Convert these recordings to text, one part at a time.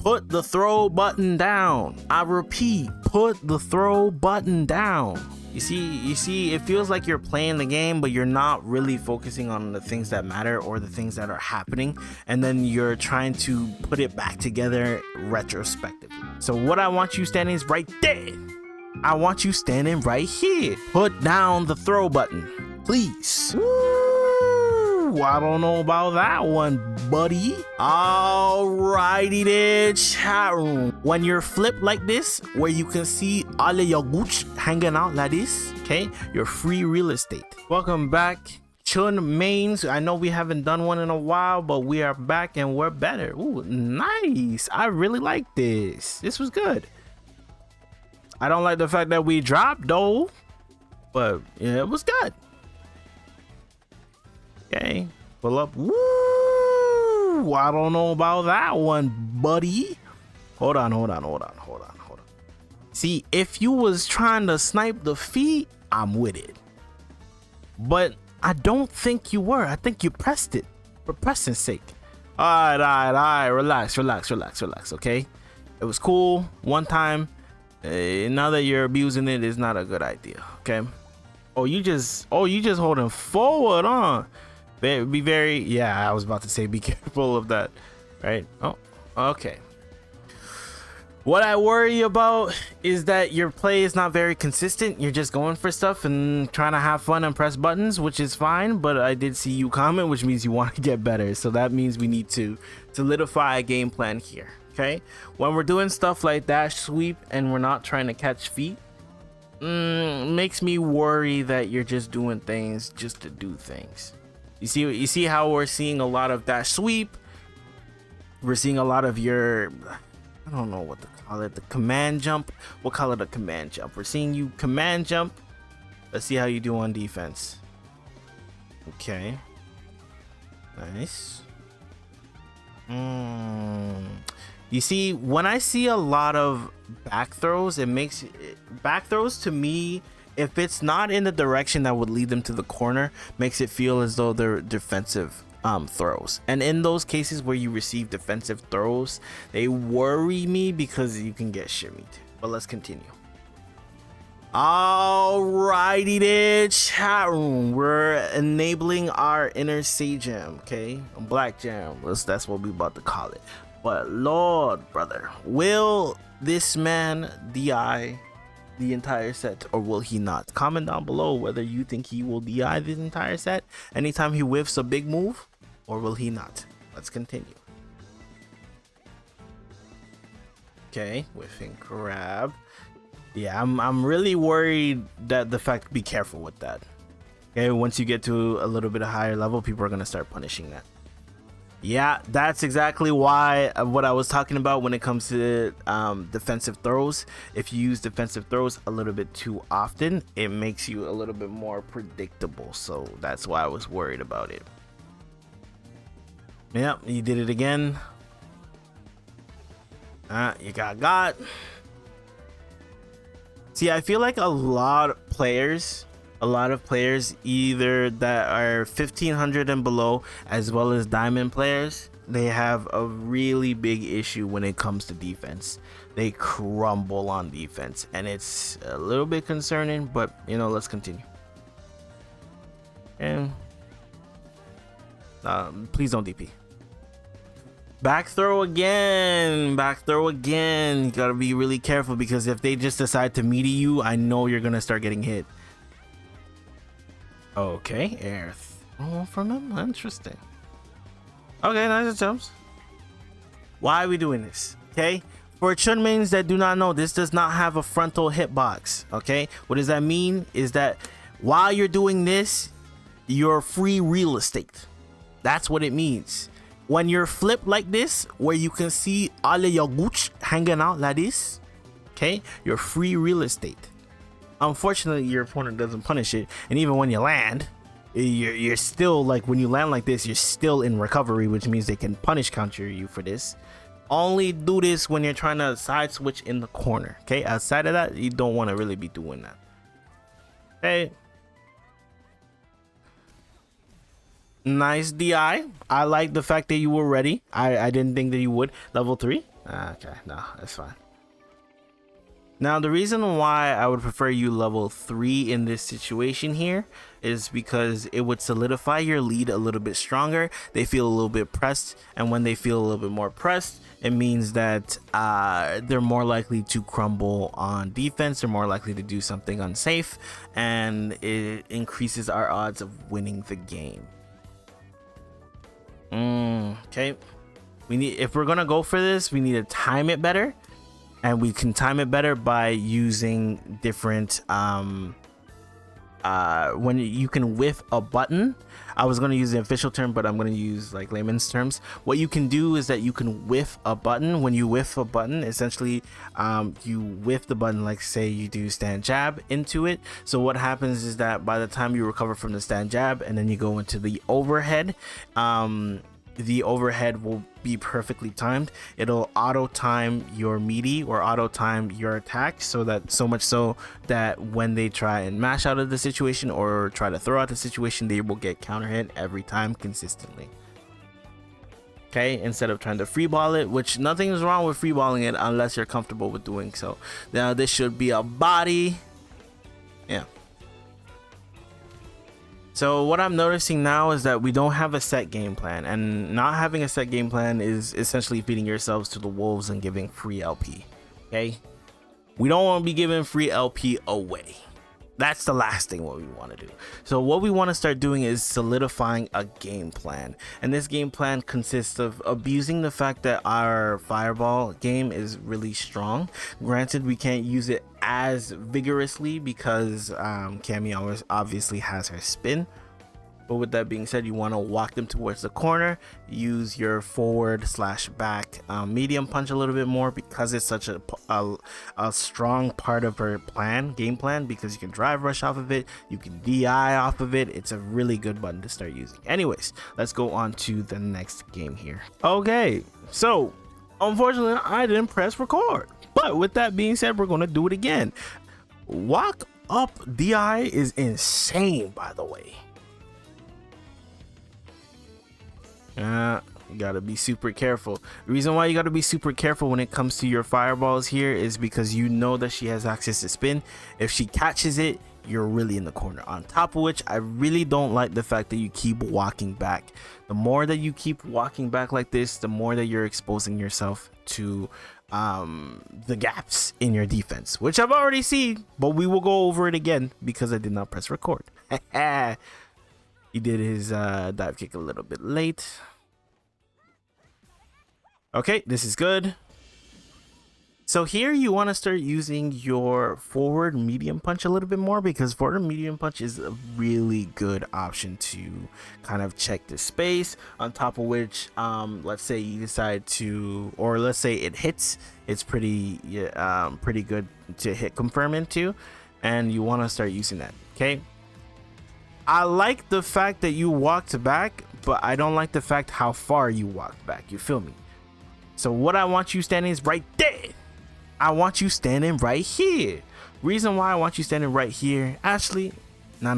Put the throw button down. I repeat, put the throw button down. You see, it feels like you're playing the game, but you're not really focusing on the things that matter or the things that are happening. And then you're trying to put it back together retrospectively. So what I want you standing is right there. I want you standing right here. Put down the throw button, please. Woo, I don't know about that one, buddy. Alrighty there, chat room. When you're flipped like this, where you can see all of your gooch hanging out like this, okay, your free real estate. Welcome back, Chun mains. I know we haven't done one in a while, but we are back and we're better. Ooh, nice. I really like this. This was good. I don't like the fact that we dropped though, but yeah, it was good. Okay, pull up. Woo! I don't know about that one, buddy. Hold on. See, if you was trying to snipe the feet, I'm with it. But I don't think you were. I think you pressed it for pressing's sake. All right. Relax. Okay, it was cool one time. Now that you're abusing it, it's not a good idea. Okay. Oh, you just holding forward, huh? Be very, yeah, I was about to say be careful of that, right? Oh, okay. What I worry about is that your play is not very consistent. You're just going for stuff and trying to have fun and press buttons, which is fine, but I did see you comment, which means you want to get better. So that means we need to solidify a game plan here. Okay, when we're doing stuff like dash sweep and we're not trying to catch feet, makes me worry that you're just doing things just to do things. You see how we're seeing a lot of dash sweep. We're seeing a lot of your, I don't know what to call it, the command jump. We'll call it a command jump. We're seeing you command jump. Let's see how you do on defense. Okay, nice. You see, when I see a lot of back throws, back throws to me, if it's not in the direction that would lead them to the corner, makes it feel as though they're defensive throws. And in those cases where you receive defensive throws, they worry me because you can get shimmied. But let's continue. Alrighty there, chat room. We're enabling our inner Sage Jam, okay? Black Jam. That's what we about to call it. But Lord, brother, will this man DI the entire set or will he not? Comment down below whether you think he will DI the entire set anytime he whiffs a big move, or will he not? Let's continue. Okay, whiffing grab. Yeah, I'm really worried that the fact, be careful with that. Okay, once you get to a little bit of higher level, people are gonna start punishing that. Yeah, that's exactly why what I was talking about when it comes to defensive throws. If you use defensive throws a little bit too often, it makes you a little bit more predictable. So that's why I was worried about it. Yep, you did it again. You got. See, I feel like a lot of players either that are 1500 and below as well as diamond players, they have a really big issue when it comes to defense. They crumble on defense and it's a little bit concerning, but you know, let's continue. And please don't DP. Back throw again. You gotta be really careful because if they just decide to meaty you, I know you're gonna start getting hit. Okay, air throw from him. Interesting. Okay, nice jumps. Why are we doing this? Okay, for Chun mains that do not know, this does not have a frontal hitbox. Okay, what does that mean? Is that while you're doing this, you're free real estate. That's what it means. When you're flipped like this, where you can see all of your gooch hanging out like this, okay, you're free real estate. Unfortunately, your opponent doesn't punish it, and even when you land, you're still, like, when you land like this, you're still in recovery, which means they can punish counter you for this. Only do this when you're trying to side switch in the corner. Okay, outside of that, you don't want to really be doing that. Okay, nice DI. I like the fact that you were ready. I didn't think that you would. Level 3. Okay, no, that's fine. Now, the reason why I would prefer you level 3 in this situation here is because it would solidify your lead a little bit stronger. They feel a little bit pressed, and when they feel a little bit more pressed, it means that they're more likely to crumble on defense. They're more likely to do something unsafe, and it increases our odds of winning the game. Okay, if we're gonna go for this, we need to time it better. And we can time it better by using different when you can whiff a button. I was going to use the official term, but I'm going to use like layman's terms. What you can do is that you can whiff a button. When you whiff a button, essentially you whiff the button, like say you do stand jab into it. So what happens is that by the time you recover from the stand jab and then you go into the overhead will be perfectly timed. It'll auto time your meaty or auto time your attack, so much so that when they try and mash out of the situation or try to throw out the situation, they will get counter hit every time consistently. Okay, instead of trying to free ball it, which nothing is wrong with free balling it unless you're comfortable with doing so. Now this should be a body. Yeah. So what I'm noticing now is that we don't have a set game plan, and not having a set game plan is essentially feeding yourselves to the wolves and giving free LP. Okay, we don't want to be giving free LP away. That's the last thing what we want to do. So what we want to start doing is solidifying a game plan, and this game plan consists of abusing the fact that our fireball game is really strong. Granted, we can't use it as vigorously because Cammy obviously has her spin. But with that being said, you want to walk them towards the corner, use your forward/back medium punch a little bit more because it's such a strong part of her game plan, because you can drive rush off of it, you can DI off of it. It's a really good button to start using. Anyways, let's go on to the next game here. Okay, so unfortunately I didn't press record, but with that being said, we're going to do it again. Walk up DI is insane, by the way. You gotta be super careful. The reason why you gotta be super careful when it comes to your fireballs here is because you know that she has access to spin. If she catches it, you're really in the corner. On top of which, I really don't like the fact that you keep walking back. The more that you keep walking back like this, the more that you're exposing yourself to the gaps in your defense, which I've already seen, but we will go over it again because I did not press record. He did his dive kick a little bit late. Okay, this is good. So here you want to start using your forward medium punch a little bit more, because forward medium punch is a really good option to kind of check the space. On top of which, let's say you decide to, or let's say it hits, it's pretty good to hit confirm into, and you want to start using that. Okay. I like the fact that you walked back, but I don't like the fact how far you walked back. You feel me? So what I want you standing is right there. I want you standing right here. Reason why I want you standing right here, actually, no.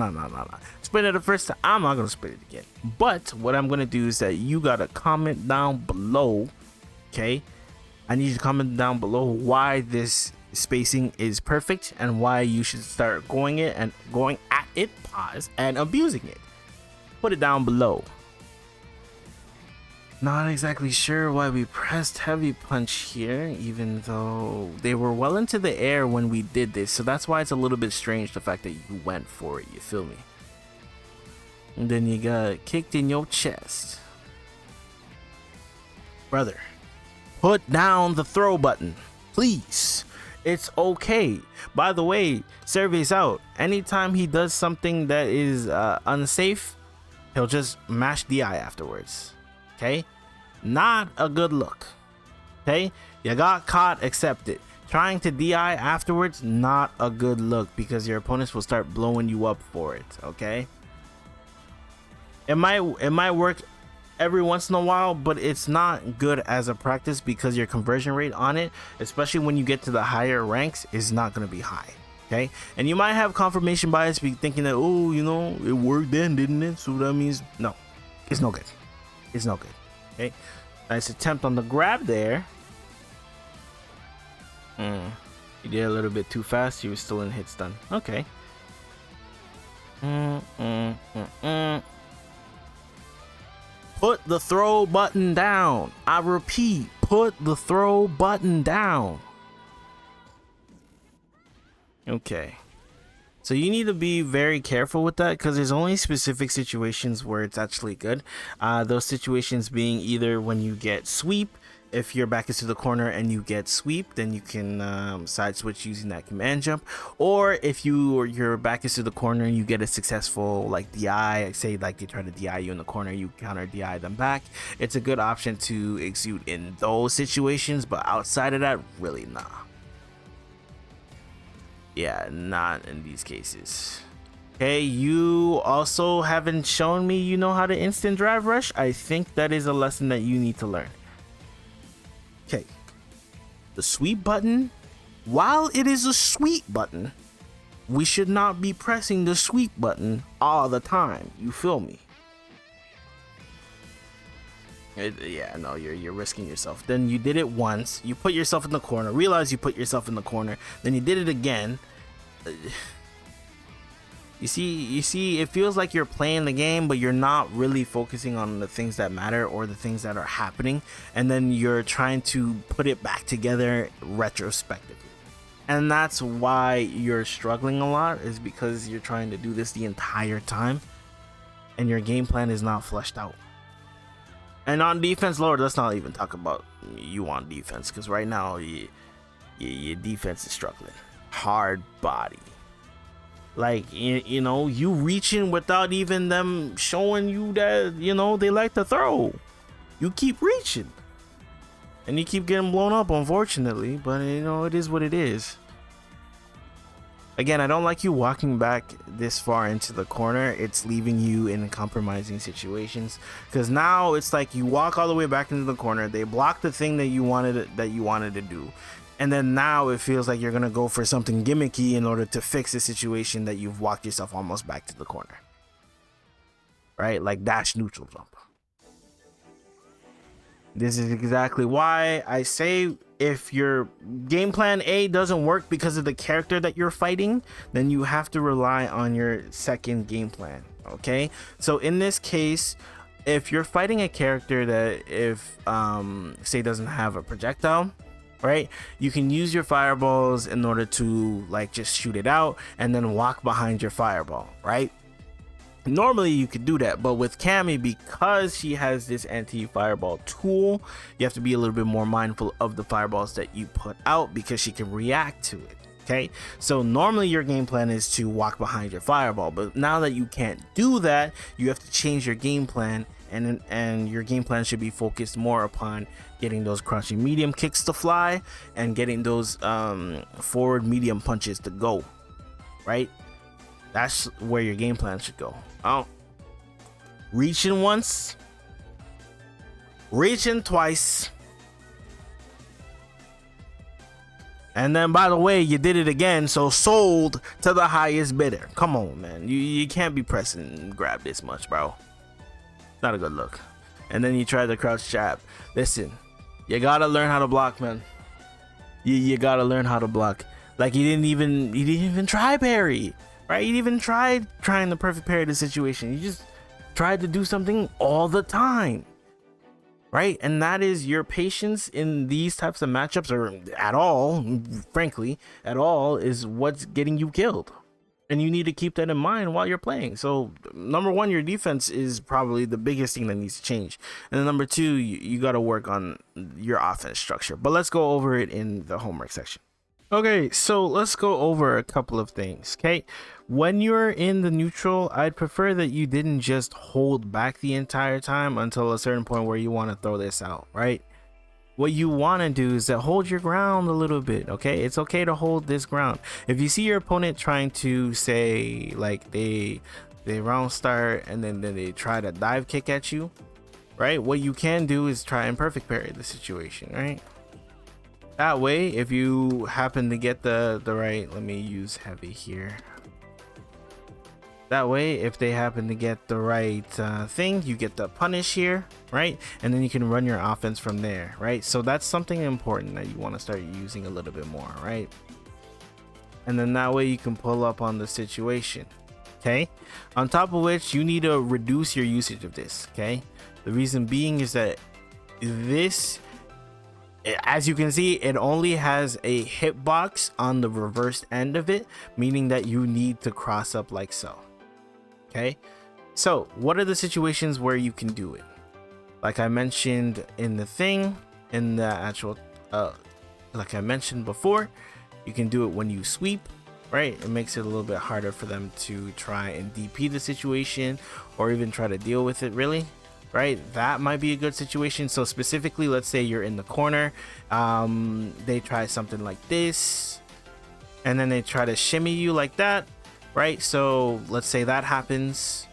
Split it the first time. I'm not going to split it again. But what I'm going to do is that you got to comment down below. Okay? I need you to comment down below why this spacing is perfect and why you should start going at it, pause, and abusing it. Put it down below. Not exactly sure why we pressed heavy punch here, even though they were well into the air when we did this, so that's why it's a little bit strange the fact that you went for it, you feel me? And then you got kicked in your chest. Brother, put down the throw button, please. It's okay. By the way, surveys out. Anytime he does something that is unsafe, he'll just mash DI afterwards. Okay? Not a good look. Okay? You got caught, accept it. Trying to DI afterwards, not a good look, because your opponents will start blowing you up for it. Okay? It might work every once in a while, but it's not good as a practice, because your conversion rate on it, especially when you get to the higher ranks, is not going to be high. Okay, and you might have confirmation bias, be thinking that, oh, you know, it worked then, didn't it? So that means no, it's no good. It's no good. Okay, nice attempt on the grab there. You did a little bit too fast. You were still in hit stun. Okay. Put the throw button down. I repeat, put the throw button down. Okay. So you need to be very careful with that, because there's only specific situations where it's actually good. Those situations being either when you get sweep. If your back is to the corner and you get sweep, then you can side switch using that command jump. Or if your back is to the corner and you get a successful like DI, say like they try to DI you in the corner, you counter DI them back. It's a good option to execute in those situations, but outside of that, really nah. Yeah, not in these cases. Okay, you also haven't shown me you know how to instant drive rush. I think that is a lesson that you need to learn. Okay, the sweep button, while it is a sweep button, we should not be pressing the sweep button all the time. You feel me? Yeah, no, you're risking yourself. Then you did it once, you put yourself in the corner, realize you put yourself in the corner, then you did it again. You see, it feels like you're playing the game, but you're not really focusing on the things that matter or the things that are happening, and then you're trying to put it back together retrospectively. And that's why you're struggling a lot, is because you're trying to do this the entire time, and your game plan is not fleshed out. And on defense, Lord, let's not even talk about you on defense, because right now, your defense is struggling. Hard body. Like, you know, you reaching without even them showing you that, you know, they like to throw. You keep reaching. And you keep getting blown up, unfortunately. But, you know, it is what it is. Again, I don't like you walking back this far into the corner. It's leaving you in compromising situations. Because now it's like you walk all the way back into the corner. They block the thing that you wanted to do. And then now it feels like you're going to go for something gimmicky in order to fix a situation that you've walked yourself almost back to the corner. Right? Like dash neutral jump. This is exactly why I say if your game plan A doesn't work because of the character that you're fighting, then you have to rely on your second game plan. Okay? So in this case, if you're fighting a character that say doesn't have a projectile, right, you can use your fireballs in order to like just shoot it out and then walk behind your fireball, right? Normally you could do that, but with Cammy, because she has this anti-fireball tool, you have to be a little bit more mindful of the fireballs that you put out because she can react to it. Okay, so normally your game plan is to walk behind your fireball, but now that you can't do that, you have to change your game plan, and your game plan should be focused more upon getting those crouching medium kicks to fly and getting those forward medium punches to go, right? That's where your game plan should go. Oh, reaching once, reaching twice, and then by the way, you did it again, so sold to the highest bidder. Come on, man, you can't be pressing and grab this much, bro. Not a good look. And then you try the crouch jab. Listen, you gotta learn how to block, man. You gotta learn how to block. Like, you didn't even try parry, right? You didn't even trying the perfect parry to the situation. You just tried to do something all the time, right? And that is your patience in these types of matchups, or at all, frankly, at all, is what's getting you killed. And you need to keep that in mind while you're playing. So number one, your defense is probably the biggest thing that needs to change. And then number two, you got to work on your offense structure. But let's go over it in the homework section. Okay, so let's go over a couple of things. Okay, when you're in the neutral, I'd prefer that you didn't just hold back the entire time until a certain point where you want to throw this out, right? What you want to do is to hold your ground a little bit. Okay, it's okay to hold this ground. If you see your opponent trying to say like they round start and then they try to dive kick at you, right? What you can do is try and perfect parry the situation, right? That way, if you happen to get the right, let me use heavy here. That way, if they happen to get the right thing, you get the punish here, right? And then you can run your offense from there, right? So that's something important that you want to start using a little bit more, right? And then that way you can pull up on the situation, okay? On top of which, you need to reduce your usage of this, okay? The reason being is that this, as you can see, it only has a hitbox on the reversed end of it, meaning that you need to cross up like so. Okay, so what are the situations where you can do it? Like I mentioned in the thing, in the actual, like I mentioned before, you can do it when you sweep, right? It makes it a little bit harder for them to try and DP the situation or even try to deal with it, really, right? That might be a good situation. So specifically, let's say you're in the corner, they try something like this, and then they try to shimmy you like that, right? So let's say that happens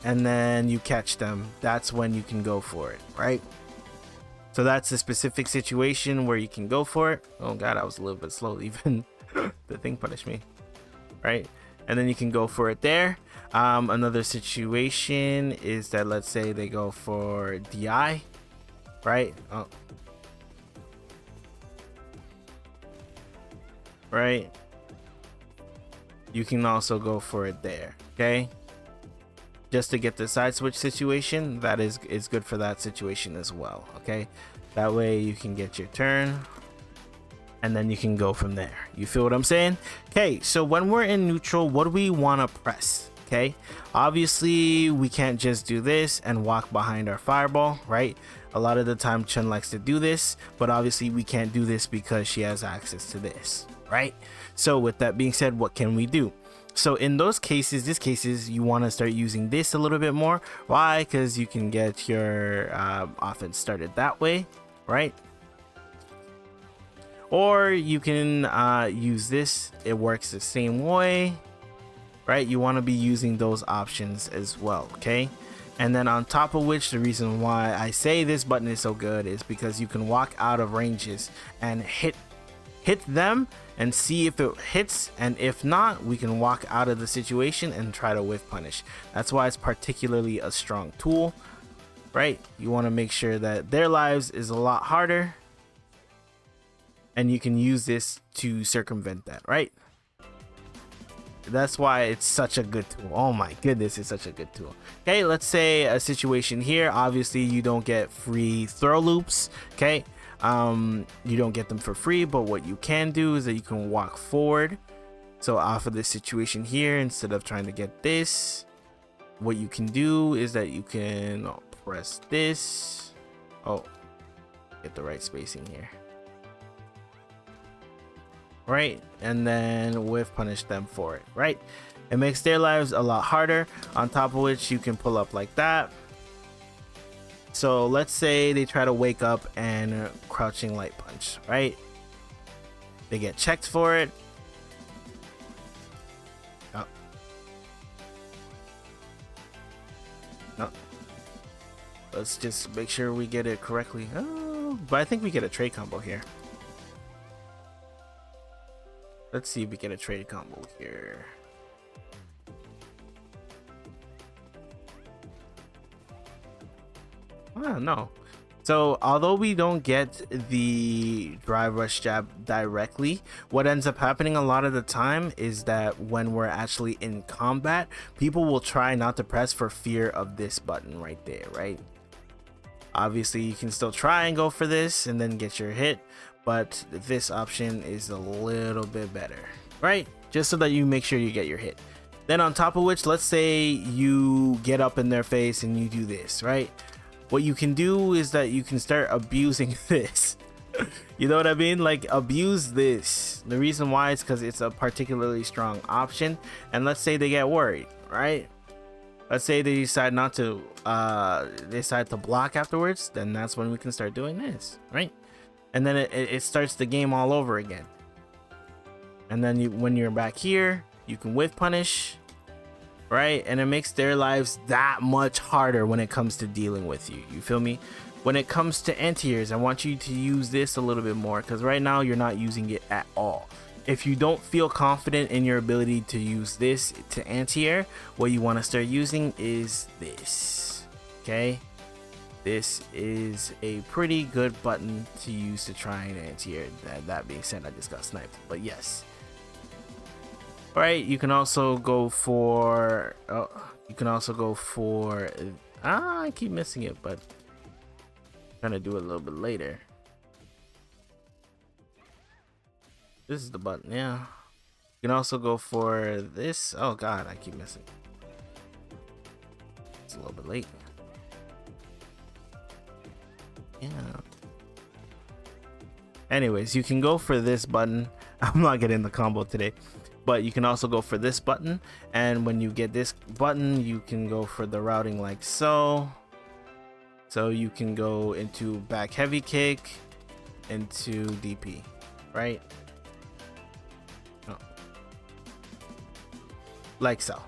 and then you catch them. That's when you can go for it, right? So that's a specific situation where you can go for it. Oh god, I was a little bit slow. Even the thing punished me, right? And then you can go for it there. Another situation is that, let's say they go for DI, right? Oh, right. You can also go for it there, okay? Just to get the side switch situation, that is good for that situation as well, okay? That way you can get your turn and then you can go from there. You feel what I'm saying? Okay, so when we're in neutral, what do we want to press? Okay, obviously we can't just do this and walk behind our fireball, right? A lot of the time Chun likes to do this, but obviously we can't do this because she has access to this, right? So with that being said, what can we do? So in those cases, you want to start using this a little bit more. Why? Because you can get your offense started that way, right? Or you can use this. It works the same way, right? You want to be using those options as well, okay? And then on top of which, the reason why I say this button is so good is because you can walk out of ranges and hit them and see if it hits, and if not, we can walk out of the situation and try to whiff punish. That's why it's particularly a strong tool, right? You want to make sure that their lives is a lot harder, and you can use this to circumvent that, right? That's why it's such a good tool. Oh my goodness, it's such a good tool. Okay, let's say a situation here. Obviously you don't get free throw loops, okay? You don't get them for free, but what you can do is that you can walk forward. So off of this situation here, instead of trying to get this, what you can do is that you can press this. Oh, get the right spacing here, right? And then whiff punish them for it, right? It makes their lives a lot harder. On top of which, you can pull up like that. So let's say they try to wake up and crouching light punch, right? They get checked for it. Oh. No. Let's just make sure we get it correctly. Oh, but I think we get a trade combo here. Let's see if we get a trade combo here. No. So although we don't get the drive rush jab directly, what ends up happening a lot of the time is that when we're actually in combat, people will try not to press for fear of this button right there, right? Obviously you can still try and go for this and then get your hit, but this option is a little bit better, right? Just so that you make sure you get your hit. Then on top of which, let's say you get up in their face and you do this, right? What you can do is that you can start abusing this. You know what I mean? Like, abuse this. The reason why is because it's a particularly strong option. And let's say they get worried, right? Let's say they decide not to decide to block afterwards, then that's when we can start doing this, right? And then it starts the game all over again. And then when you're back here, you can whiff punish, right? And it makes their lives that much harder when it comes to dealing with you. You feel me? When it comes to anti-airs, I want you to use this a little bit more, because right now you're not using it at all. if you don't feel confident in your ability to use this to anti-air, what you want to start using is this. Okay, this is a pretty good button to use to try and anti-air. That being said, I just got sniped, but yes. All right, you can also go for I keep missing it, but I'm trying to do it a little bit later. This is the button. Yeah, you can also go for this. Oh god, I keep missing. It's a little bit late. Yeah. Anyways, you can go for this button. I'm not getting the combo today, but you can also go for this button, and when you get this button, you can go for the routing like so. So you can go into back heavy kick, into DP, right? Oh. Like so.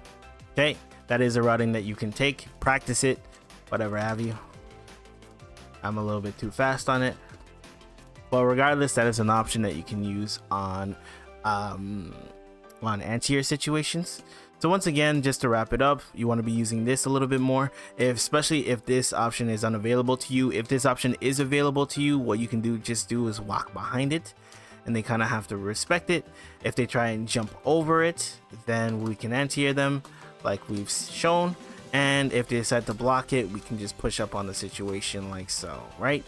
Okay, that is a routing that you can take. Practice it, whatever have you. I'm a little bit too fast on it, but regardless, that is an option that you can use on anti-air situations. So once again, just to wrap it up, you want to be using this a little bit more, especially if this option is unavailable to you. If this option is available to you, what you can do is walk behind it, and they kind of have to respect it. If they try and jump over it, then we can anti-air them like we've shown. And if they decide to block it, we can just push up on the situation like so, right?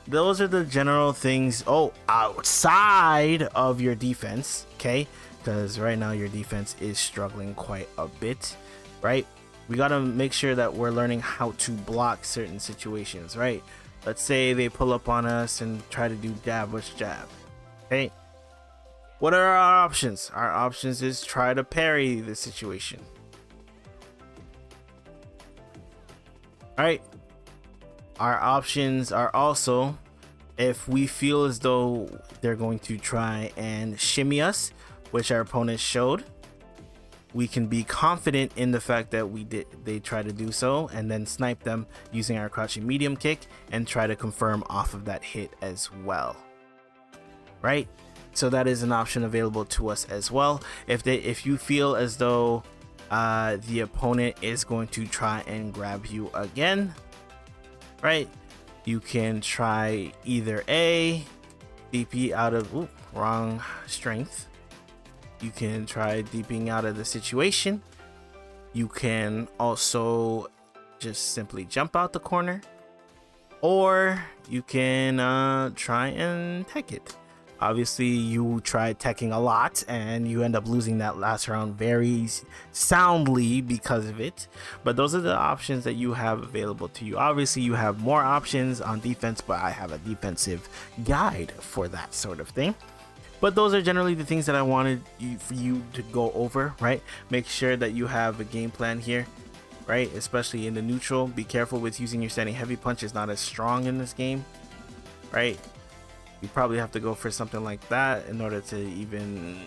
Those are the general things. Oh, outside of your defense, okay? Because right now your defense is struggling quite a bit, right? We got to make sure that we're learning how to block certain situations, right? Let's say they pull up on us and try to do jab, which jab, okay? What are our options? Our options is try to parry the situation. All right, our options are also, if we feel as though they're going to try and shimmy us, which our opponent showed, we can be confident in the fact that they try to do so, and then snipe them using our crouching medium kick and try to confirm off of that hit as well, right? So that is an option available to us as well. If you feel as though the opponent is going to try and grab you again, right, you can try either A, DP out of wrong strength. You can try DPing out of the situation. You can also just simply jump out the corner, or you can try and tech it. Obviously, you tried teching a lot and you end up losing that last round very soundly because of it. But those are the options that you have available to you. Obviously, you have more options on defense, but I have a defensive guide for that sort of thing. But those are generally the things that I wanted for you to go over, right? Make sure that you have a game plan here, right? Especially in the neutral. Be careful with using your standing heavy punch. It's not as strong in this game, right? You probably have to go for something like that in order to even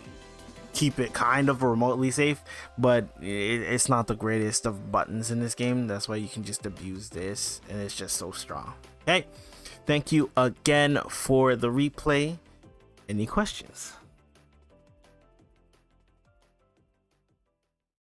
keep it kind of remotely safe, but it's not the greatest of buttons in this game. That's why you can just abuse this, and it's just so strong. Okay, thank you again for the replay. Any questions?